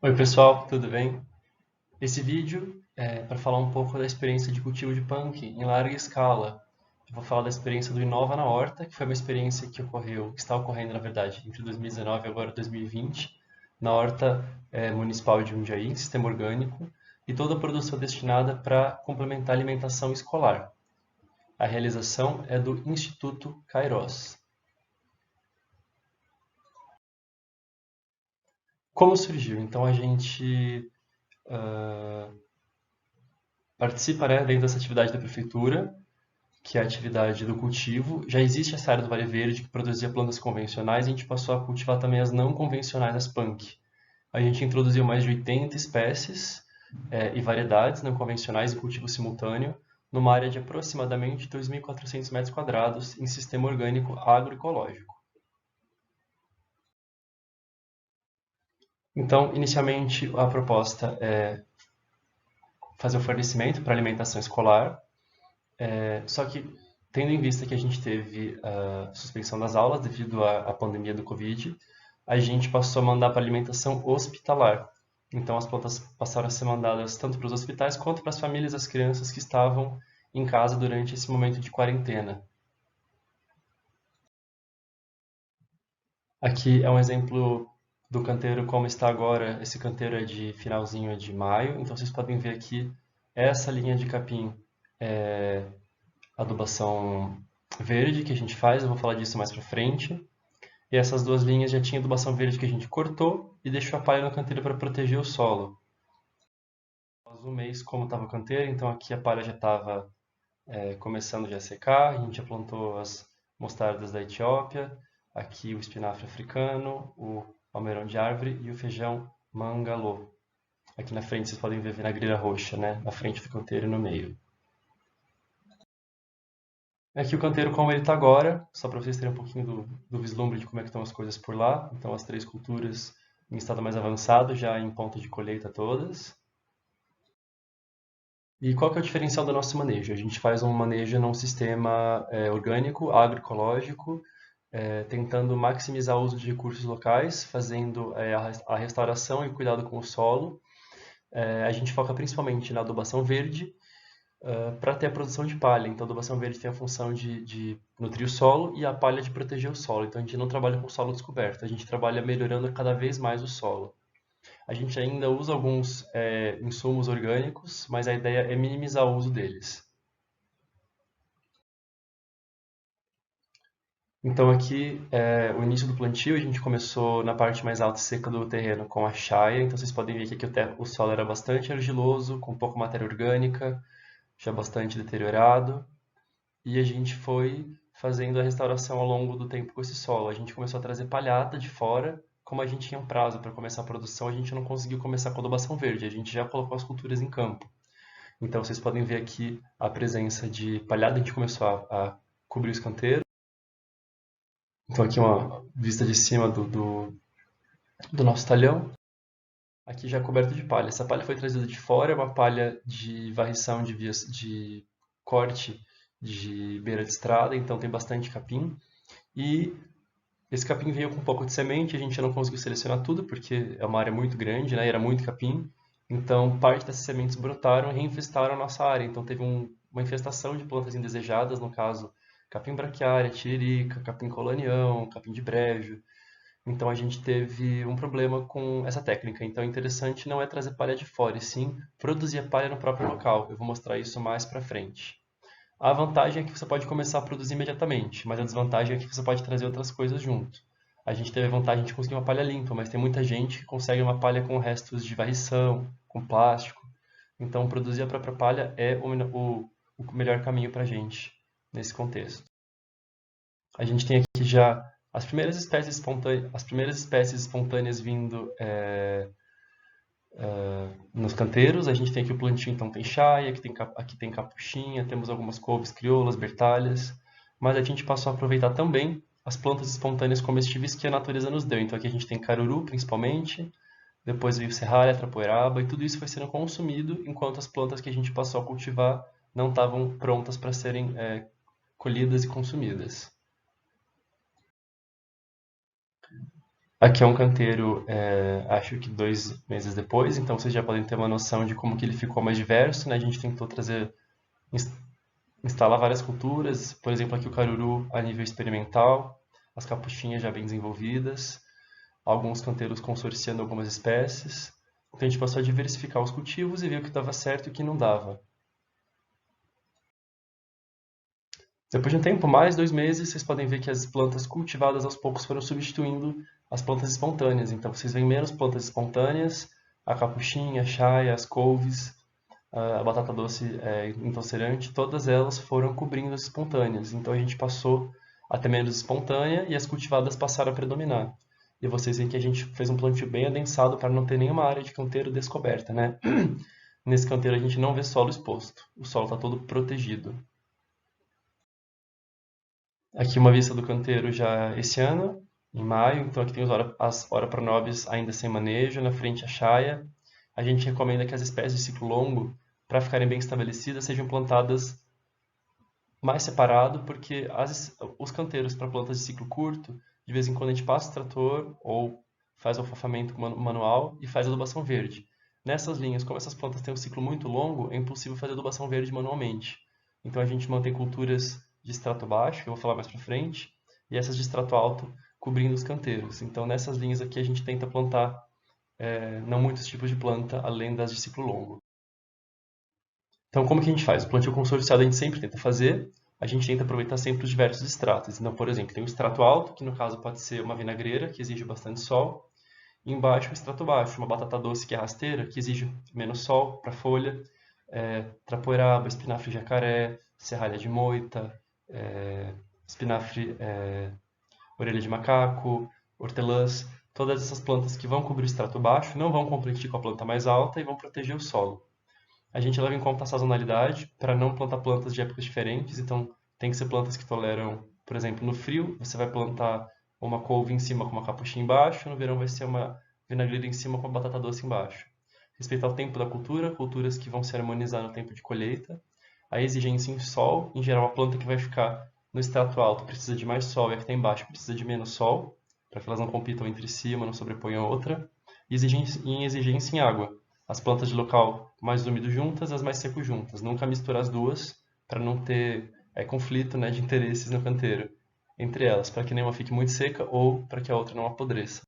Oi pessoal, tudo bem? Esse vídeo é para falar um pouco da experiência de cultivo de punk em larga escala. Eu vou falar da experiência do Inova na Horta, que foi uma experiência que ocorreu, que está ocorrendo na verdade, entre 2019 e agora 2020, na Horta Municipal de Jundiaí, em sistema orgânico, e toda a produção destinada para complementar a alimentação escolar. A realização é do Instituto Kairos. Como surgiu? Então a gente participa, né, dentro dessa atividade da prefeitura, que é a atividade do cultivo. Já existe essa área do Vale Verde que produzia plantas convencionais, e a gente passou a cultivar também as não convencionais, as punk. A gente introduziu mais de 80 espécies e variedades não convencionais em cultivo simultâneo, numa área de aproximadamente 2.400 metros quadrados em sistema orgânico agroecológico. Então, inicialmente, a proposta é fazer o fornecimento para alimentação escolar, só que, tendo em vista que a gente teve a suspensão das aulas devido à pandemia do Covid, a gente passou a mandar para alimentação hospitalar. Então, as plantas passaram a ser mandadas tanto para os hospitais quanto para as famílias das crianças que estavam em casa durante esse momento de quarentena. Aqui é um exemplo do canteiro como está agora. Esse canteiro é de finalzinho de maio, então vocês podem ver aqui essa linha de capim é adubação verde que a gente faz, eu vou falar disso mais para frente. E essas duas linhas já tinha adubação verde que a gente cortou e deixou a palha no canteiro para proteger o solo. Após um mês, como estava o canteiro, então aqui a palha já estava começando já a secar, a gente já plantou as mostardas da Etiópia, aqui o espinafre africano, o almeirão de árvore e o feijão mangalô. Aqui na frente vocês podem ver a vinagreira roxa, né? Na frente do canteiro e no meio. Aqui o canteiro como ele está agora, só para vocês terem um pouquinho do vislumbre de como é que estão as coisas por lá. Então as três culturas em estado mais avançado, já em ponto de colheita todas. E qual que é o diferencial do nosso manejo? A gente faz um manejo num sistema orgânico, agroecológico, tentando maximizar o uso de recursos locais, fazendo a restauração e cuidado com o solo. A gente foca principalmente na adubação verde, para ter a produção de palha. Então, a adubação verde tem a função de nutrir o solo e a palha de proteger o solo. Então, a gente não trabalha com solo descoberto, a gente trabalha melhorando cada vez mais o solo. A gente ainda usa alguns insumos orgânicos, mas a ideia é minimizar o uso deles. Então, aqui é o início do plantio, a gente começou na parte mais alta e seca do terreno com a chaia. Então, vocês podem ver que aqui o solo era bastante argiloso, com pouca matéria orgânica, já bastante deteriorado. E a gente foi fazendo a restauração ao longo do tempo com esse solo. A gente começou a trazer palhata de fora, como a gente tinha um prazo para começar a produção, a gente não conseguiu começar com adubação verde, a gente já colocou as culturas em campo. Então vocês podem ver aqui a presença de palhada, a gente começou a cobrir os canteiros. Então aqui uma vista de cima do nosso talhão. Aqui já coberto de palha. Essa palha foi trazida de fora, é uma palha de varrição de vias de corte de beira de estrada, então tem bastante capim. E esse capim veio com um pouco de semente, a gente não conseguiu selecionar tudo, porque é uma área muito grande, né? E era muito capim. Então, parte dessas sementes brotaram e reinfestaram a nossa área. Então, teve uma infestação de plantas indesejadas, no caso, capim braquiária, tiririca, capim colonião, capim de brejo. Então, a gente teve um problema com essa técnica. Então, o interessante não é trazer palha de fora, e sim produzir a palha no próprio local. Eu vou mostrar isso mais para frente. A vantagem é que você pode começar a produzir imediatamente, mas a desvantagem é que você pode trazer outras coisas junto. A gente teve a vantagem de conseguir uma palha limpa, mas tem muita gente que consegue uma palha com restos de varrição, com plástico. Então, produzir a própria palha é o melhor caminho para a gente nesse contexto. A gente tem aqui já as primeiras espécies espontâneas vindo nos canteiros. A gente tem aqui o plantio, então tem chaia, aqui tem capuchinha, temos algumas couves crioulas, bertalhas, mas a gente passou a aproveitar também as plantas espontâneas comestíveis que a natureza nos deu. Então aqui a gente tem caruru, principalmente, depois veio serralha, trapoeraba, e tudo isso foi sendo consumido enquanto as plantas que a gente passou a cultivar não estavam prontas para serem colhidas e consumidas. Aqui é um canteiro, acho que 2 meses depois, então vocês já podem ter uma noção de como que ele ficou mais diverso, né? A gente tentou instalar várias culturas, por exemplo, aqui o caruru a nível experimental, as capuchinhas já bem desenvolvidas, alguns canteiros consorciando algumas espécies. Então a gente passou a diversificar os cultivos e ver o que dava certo e o que não dava. Depois de um tempo, mais 2 meses, vocês podem ver que as plantas cultivadas aos poucos foram substituindo as plantas espontâneas. Então vocês veem menos plantas espontâneas, a capuchinha, a chaia, as couves, a batata doce intolerante, todas elas foram cobrindo as espontâneas. Então a gente passou a ter menos espontânea e as cultivadas passaram a predominar. E vocês veem que a gente fez um plantio bem adensado para não ter nenhuma área de canteiro descoberta, né? Nesse canteiro a gente não vê solo exposto, o solo está todo protegido. Aqui uma vista do canteiro já esse ano, em maio, então aqui tem as Ora pronobis ainda sem manejo, na frente a chaia. A gente recomenda que as espécies de ciclo longo, para ficarem bem estabelecidas, sejam plantadas mais separado, porque os canteiros para plantas de ciclo curto, de vez em quando a gente passa o trator ou faz o alfafamento manual e faz adubação verde. Nessas linhas, como essas plantas têm um ciclo muito longo, é impossível fazer adubação verde manualmente. Então a gente mantém culturas de extrato baixo, que eu vou falar mais para frente, e essas de extrato alto cobrindo os canteiros. Então nessas linhas aqui a gente tenta plantar não muitos tipos de planta, além das de ciclo longo. Então, como que a gente faz? O plantio consorciado a gente sempre tenta fazer, a gente tenta aproveitar sempre os diversos estratos. Então, por exemplo, tem o extrato alto, que no caso pode ser uma vinagreira, que exige bastante sol, e embaixo o extrato baixo, uma batata doce que é rasteira, que exige menos sol para a folha, trapoeraba, espinafre jacaré, serralha de moita, espinafre orelha de macaco, hortelãs, todas essas plantas que vão cobrir o extrato baixo, não vão competir com a planta mais alta e vão proteger o solo. A gente leva em conta a sazonalidade para não plantar plantas de épocas diferentes, então tem que ser plantas que toleram, por exemplo, no frio você vai plantar uma couve em cima com uma capuchinha embaixo, no verão vai ser uma vinagreira em cima com uma batata doce embaixo. Respeitar o tempo da cultura, culturas que vão se harmonizar no tempo de colheita. A exigência em sol, em geral a planta que vai ficar no extrato alto precisa de mais sol e a que está embaixo precisa de menos sol, para que elas não compitam entre si, uma não sobreponha a outra. E exigência em água, as plantas de local mais úmido juntas, as mais seco juntas. Nunca misturar as duas para não ter conflito, né, de interesses no canteiro entre elas, para que nenhuma fique muito seca ou para que a outra não apodreça.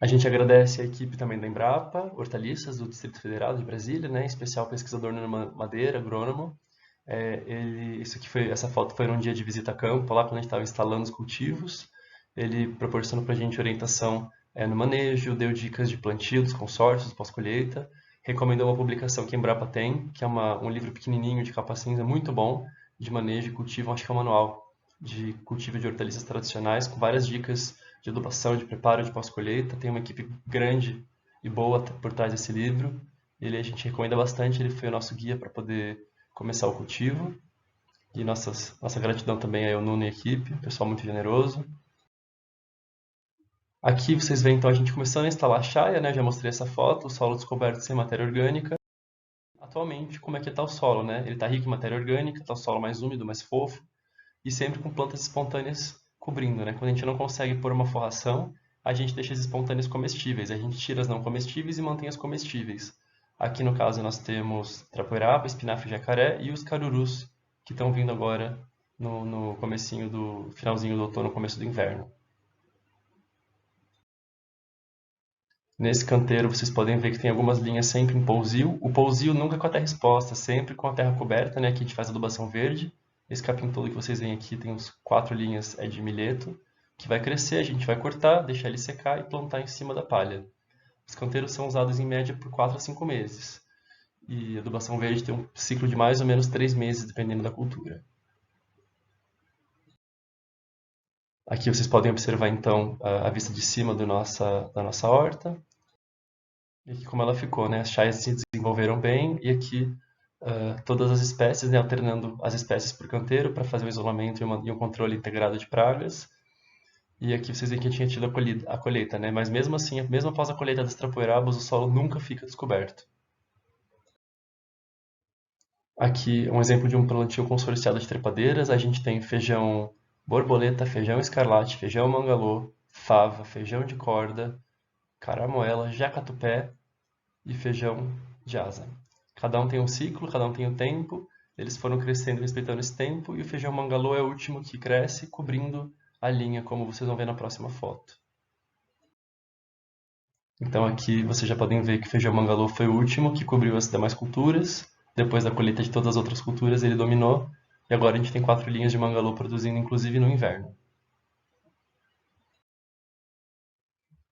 A gente agradece a equipe também da Embrapa, Hortaliças, do Distrito Federal de Brasília, né, em especial o pesquisador Nuno Madeira, agrônomo. Essa foto foi num dia de visita a campo, lá quando a gente estava instalando os cultivos. Ele proporcionou para a gente orientação no manejo, deu dicas de plantio dos consórcios, pós-colheita, recomendou uma publicação que a Embrapa tem, que é um livro pequenininho de capa cinza, muito bom, de manejo e cultivo, acho que é um manual de cultivo de hortaliças tradicionais, com várias dicas de adubação, de preparo de pós-colheita. Tem uma equipe grande e boa por trás desse livro. Ele a gente recomenda bastante, ele foi o nosso guia para poder começar o cultivo. E nossa gratidão também ao Nuno e à equipe, pessoal muito generoso. Aqui vocês veem então a gente começando a instalar a chaia, né? Já mostrei essa foto, o solo descoberto sem matéria orgânica. Atualmente, como é que está o solo, né? Ele está rico em matéria orgânica, está o solo mais úmido, mais fofo, e sempre com plantas espontâneas cobrindo, né? Quando a gente não consegue pôr uma forração, a gente deixa as espontâneas comestíveis, a gente tira as não comestíveis e mantém as comestíveis. Aqui no caso nós temos trapoeraba, espinafre jacaré e os carurus, que estão vindo agora no finalzinho do outono, começo do inverno. Nesse canteiro vocês podem ver que tem algumas linhas sempre em pousio. O pousio nunca com a terra exposta, sempre com a terra coberta, né? Aqui a gente faz adubação verde. Esse capim todo que vocês veem aqui tem uns 4 linhas de milheto, que vai crescer, a gente vai cortar, deixar ele secar e plantar em cima da palha. Os canteiros são usados em média por 4 a 5 meses. E a adubação verde tem um ciclo de mais ou menos 3 meses, dependendo da cultura. Aqui vocês podem observar então a vista de cima da nossa horta. E aqui como ela ficou, né? As chaias se desenvolveram bem e aqui todas as espécies, né? Alternando as espécies por canteiro para fazer o isolamento e um controle integrado de pragas. E aqui vocês veem que tinha tido a colheita, né? Mas mesmo assim, mesmo após a colheita das trapoerabas, o solo nunca fica descoberto. Aqui um exemplo de um plantio consorciado de trepadeiras. A gente tem feijão borboleta, feijão escarlate, feijão mangalô, fava, feijão de corda, caramoela, jacatupé e feijão de asa. Cada um tem um ciclo, cada um tem um tempo, eles foram crescendo respeitando esse tempo, e o feijão mangalô é o último que cresce, cobrindo a linha, como vocês vão ver na próxima foto. Então aqui vocês já podem ver que o feijão mangalô foi o último que cobriu as demais culturas. Depois da colheita de todas as outras culturas, ele dominou. E agora a gente tem 4 linhas de mangalô produzindo, inclusive no inverno.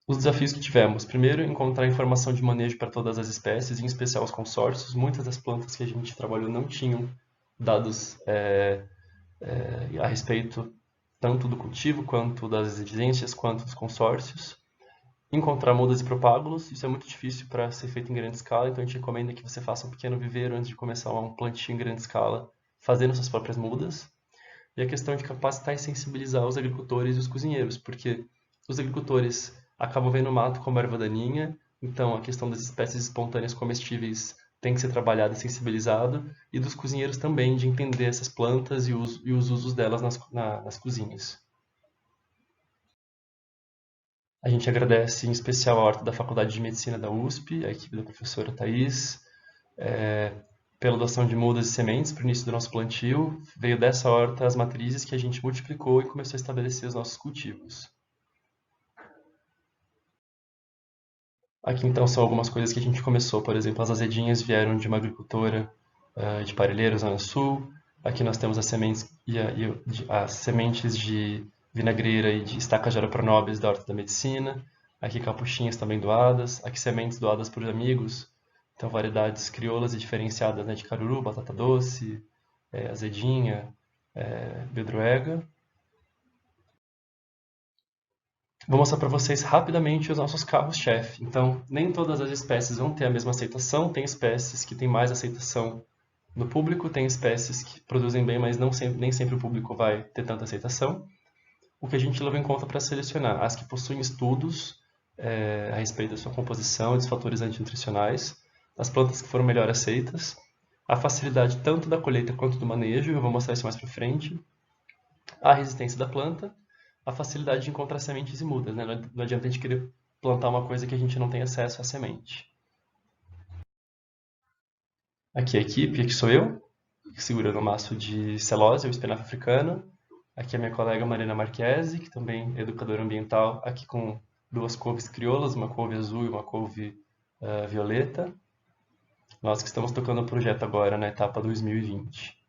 Os desafios que tivemos. Primeiro, encontrar informação de manejo para todas as espécies, em especial os consórcios. Muitas das plantas que a gente trabalhou não tinham dados a respeito tanto do cultivo, quanto das exigências, quanto dos consórcios. Encontrar mudas e propágulos, isso é muito difícil para ser feito em grande escala, então a gente recomenda que você faça um pequeno viveiro antes de começar um plantio em grande escala, fazendo suas próprias mudas. E a questão de capacitar e sensibilizar os agricultores e os cozinheiros, porque os agricultores acabam vendo o mato como erva daninha, então a questão das espécies espontâneas comestíveis tem que ser trabalhada e sensibilizado, e dos cozinheiros também, de entender essas plantas e os usos delas nas cozinhas. A gente agradece em especial a horta da Faculdade de Medicina da USP, a equipe da professora Thais, pela doação de mudas e sementes para o início do nosso plantio. Veio dessa horta as matrizes que a gente multiplicou e começou a estabelecer os nossos cultivos. Aqui então são algumas coisas que a gente começou. Por exemplo, as azedinhas vieram de uma agricultora de Parelheiros, Zona Sul. Aqui nós temos as sementes, as sementes de vinagreira e de estaca de Pronobis da Horta da Medicina. Aqui capuchinhas também doadas. Aqui sementes doadas por amigos. Então variedades crioulas e diferenciadas, né, de caruru, batata doce, azedinha, bedroega. Vou mostrar para vocês rapidamente os nossos carros-chefe. Então, nem todas as espécies vão ter a mesma aceitação. Tem espécies que têm mais aceitação no público, tem espécies que produzem bem, mas nem sempre o público vai ter tanta aceitação. O que a gente leva em conta para selecionar? As que possuem estudos a respeito da sua composição e dos fatores antinutricionais, as plantas que foram melhor aceitas, a facilidade tanto da colheita quanto do manejo, eu vou mostrar isso mais para frente, a resistência da planta, a facilidade de encontrar sementes e mudas, né? Não adianta a gente querer plantar uma coisa que a gente não tem acesso à semente. Aqui é a equipe, aqui sou eu, segurando o maço de celose, o espinafre africano. Aqui é a minha colega Marina Marquesi, que também é educadora ambiental, aqui com 2 couves crioulas, uma couve azul e uma couve violeta. Nós que estamos tocando o projeto agora na etapa 2020.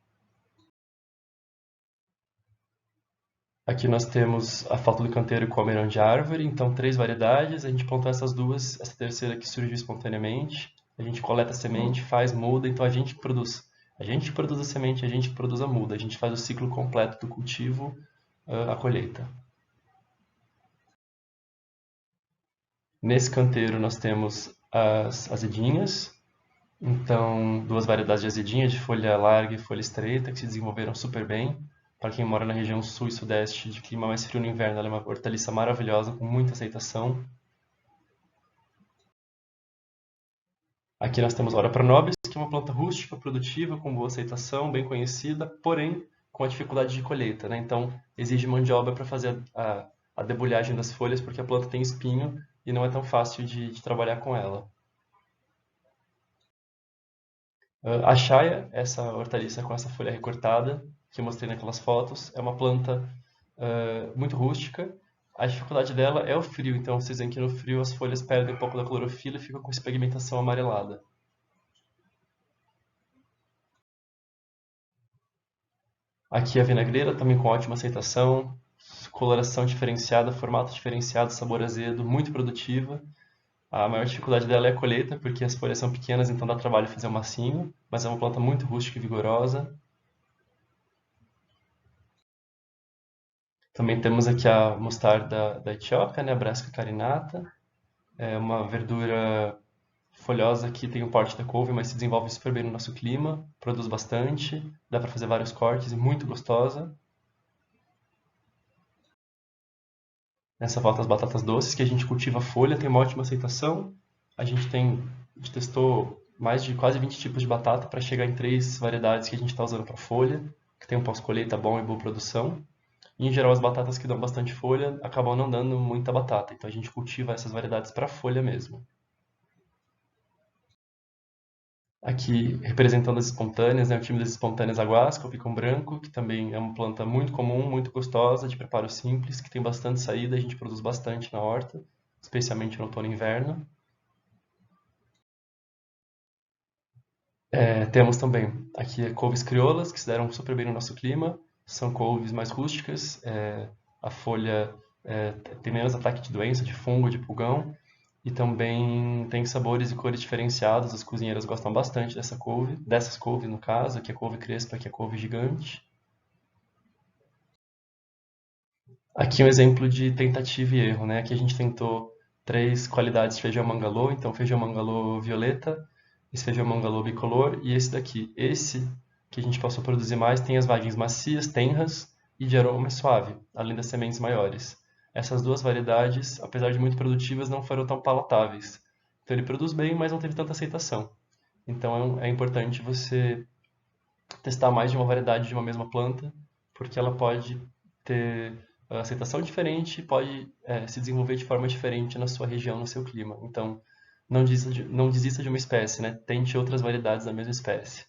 Aqui nós temos a falta do canteiro e o almeirão de árvore, então 3 variedades, a gente plantou essas 2, essa terceira que surgiu espontaneamente, a gente coleta a semente, faz muda, então a gente produz a semente, a gente produz a muda, a gente faz o ciclo completo do cultivo à colheita. Nesse canteiro nós temos as azedinhas, então 2 variedades de azedinha, de folha larga e folha estreita, que se desenvolveram super bem. Para quem mora na região sul e sudeste, de clima mais frio no inverno, ela é uma hortaliça maravilhosa, com muita aceitação. Aqui nós temos Ora Pronobis, que é uma planta rústica, produtiva, com boa aceitação, bem conhecida, porém com a dificuldade de colheita, né? Então exige mão de obra para fazer a debulhagem das folhas, porque a planta tem espinho e não é tão fácil de trabalhar com ela. A chaia, essa hortaliça com essa folha recortada, que eu mostrei naquelas fotos, é uma planta muito rústica. A dificuldade dela é o frio, então vocês veem que no frio as folhas perdem um pouco da clorofila e ficam com essa pigmentação amarelada. Aqui a vinagreira, também com ótima aceitação, coloração diferenciada, formato diferenciado, sabor azedo, muito produtiva. A maior dificuldade dela é a colheita, porque as folhas são pequenas, então dá trabalho fazer o massinho, mas é uma planta muito rústica e vigorosa. Também temos aqui a mostarda da Etiópia, né, a Brassica carinata. É uma verdura folhosa que tem o porte da couve, mas se desenvolve super bem no nosso clima, produz bastante, dá para fazer vários cortes e muito gostosa. Nessa volta as batatas doces, que a gente cultiva a folha, tem uma ótima aceitação. A gente testou mais de quase 20 tipos de batata para chegar em 3 variedades que a gente está usando para folha, que tem um pós-colheita bom e boa produção. Em geral, as batatas que dão bastante folha acabam não dando muita batata, então a gente cultiva essas variedades para folha mesmo. Aqui, representando as espontâneas, né, o time das espontâneas aguasca, o picão branco, que também é uma planta muito comum, muito gostosa, de preparo simples, que tem bastante saída, a gente produz bastante na horta, especialmente no outono e inverno. Temos também aqui couves crioulas, que se deram super bem no nosso clima, são couves mais rústicas, a folha tem menos ataque de doença, de fungo, de pulgão, e também tem sabores e cores diferenciados. As cozinheiras gostam bastante dessas couves no caso, aqui é couve crespa, aqui é couve gigante. Aqui é um exemplo de tentativa e erro, né? Aqui a gente tentou 3 qualidades de feijão mangalô, então feijão mangalô violeta, esse feijão mangalô bicolor e esse daqui. Esse que a gente passou a produzir mais tem as vagens macias, tenras e de aroma mais suave, além das sementes maiores. Essas 2 variedades, apesar de muito produtivas, não foram tão palatáveis. Então ele produz bem, mas não teve tanta aceitação. Então é importante você testar mais de uma variedade de uma mesma planta, porque ela pode ter aceitação diferente, pode se desenvolver de forma diferente na sua região, no seu clima. Então, não desista de uma espécie, né? Tente outras variedades da mesma espécie.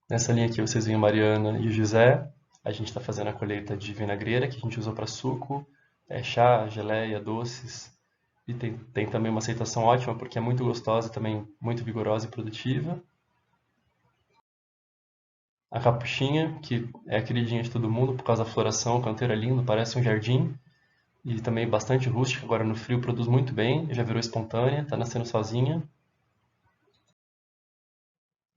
Nessa linha aqui vocês veem a Mariana e o José. A gente está fazendo a colheita de vinagreira, que a gente usa para suco, chá, geleia, doces. E tem também uma aceitação ótima, porque é muito gostosa e também muito vigorosa e produtiva. A capuchinha, que é a queridinha de todo mundo por causa da floração, o canteiro é lindo, parece um jardim. E também bastante rústica, agora no frio produz muito bem, já virou espontânea, está nascendo sozinha.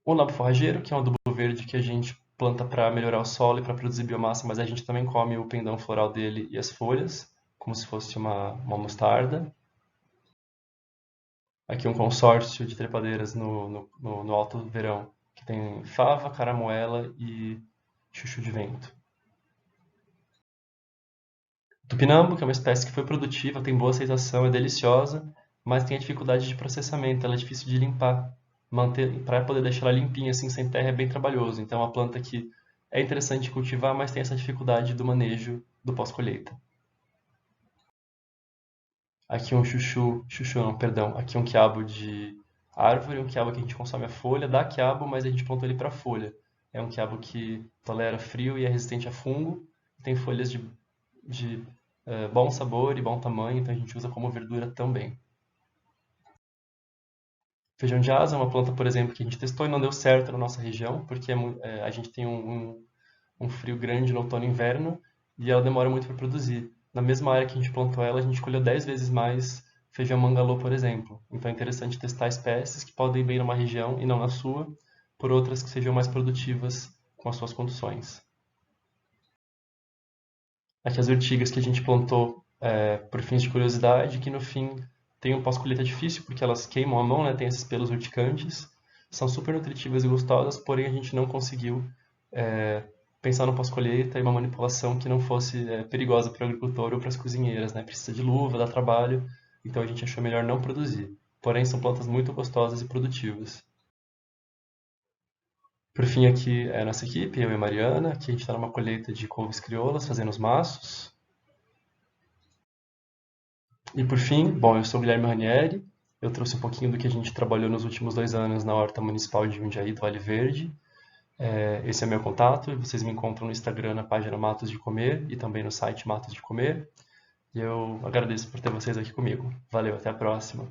O nabo forrageiro, que é um adubo verde que a gente planta para melhorar o solo e para produzir biomassa, mas a gente também come o pendão floral dele e as folhas, como se fosse uma mostarda. Aqui um consórcio de trepadeiras no alto verão, que tem fava, caramoela e chuchu de vento. Tupinambo, que é uma espécie que foi produtiva, tem boa aceitação, é deliciosa, mas tem a dificuldade de processamento, ela é difícil de limpar. Manter, para poder deixar ela limpinha assim sem terra é bem trabalhoso. Então é uma planta que é interessante cultivar, mas tem essa dificuldade do manejo do pós-colheita. Aqui chuchu não, perdão, aqui um quiabo de árvore, um quiabo que a gente consome a folha, dá quiabo, mas a gente plantou ele para folha. É um quiabo que tolera frio e é resistente a fungo, tem folhas de bom sabor e bom tamanho, então a gente usa como verdura também. Feijão de asa é uma planta, por exemplo, que a gente testou e não deu certo na nossa região, porque a gente tem um frio grande no outono e inverno e ela demora muito para produzir. Na mesma área que a gente plantou ela, a gente colheu 10 vezes mais feijão mangalô, por exemplo. Então é interessante testar espécies que podem ir bem numa região e não na sua, por outras que sejam mais produtivas com as suas condições. Aqui as urtigas que a gente plantou por fins de curiosidade, que no fim tem um pós-colheita difícil, porque elas queimam a mão, né? Tem esses pelos urticantes, são super nutritivas e gostosas, porém a gente não conseguiu pensar no pós-colheita e uma manipulação que não fosse perigosa para o agricultor ou para as cozinheiras, né? Precisa de luva, dá trabalho, então a gente achou melhor não produzir. Porém, são plantas muito gostosas e produtivas. Por fim, aqui é a nossa equipe, eu e a Mariana. Aqui a gente está numa colheita de couves crioulas, fazendo os maços. E por fim, bom, eu sou o Guilherme Ranieri. Eu trouxe um pouquinho do que a gente trabalhou nos últimos 2 anos na Horta Municipal de Jundiaí do Vale Verde. Esse é meu contato e vocês me encontram no Instagram na página Matos de Comer e também no site Matos de Comer. E eu agradeço por ter vocês aqui comigo. Valeu, até a próxima.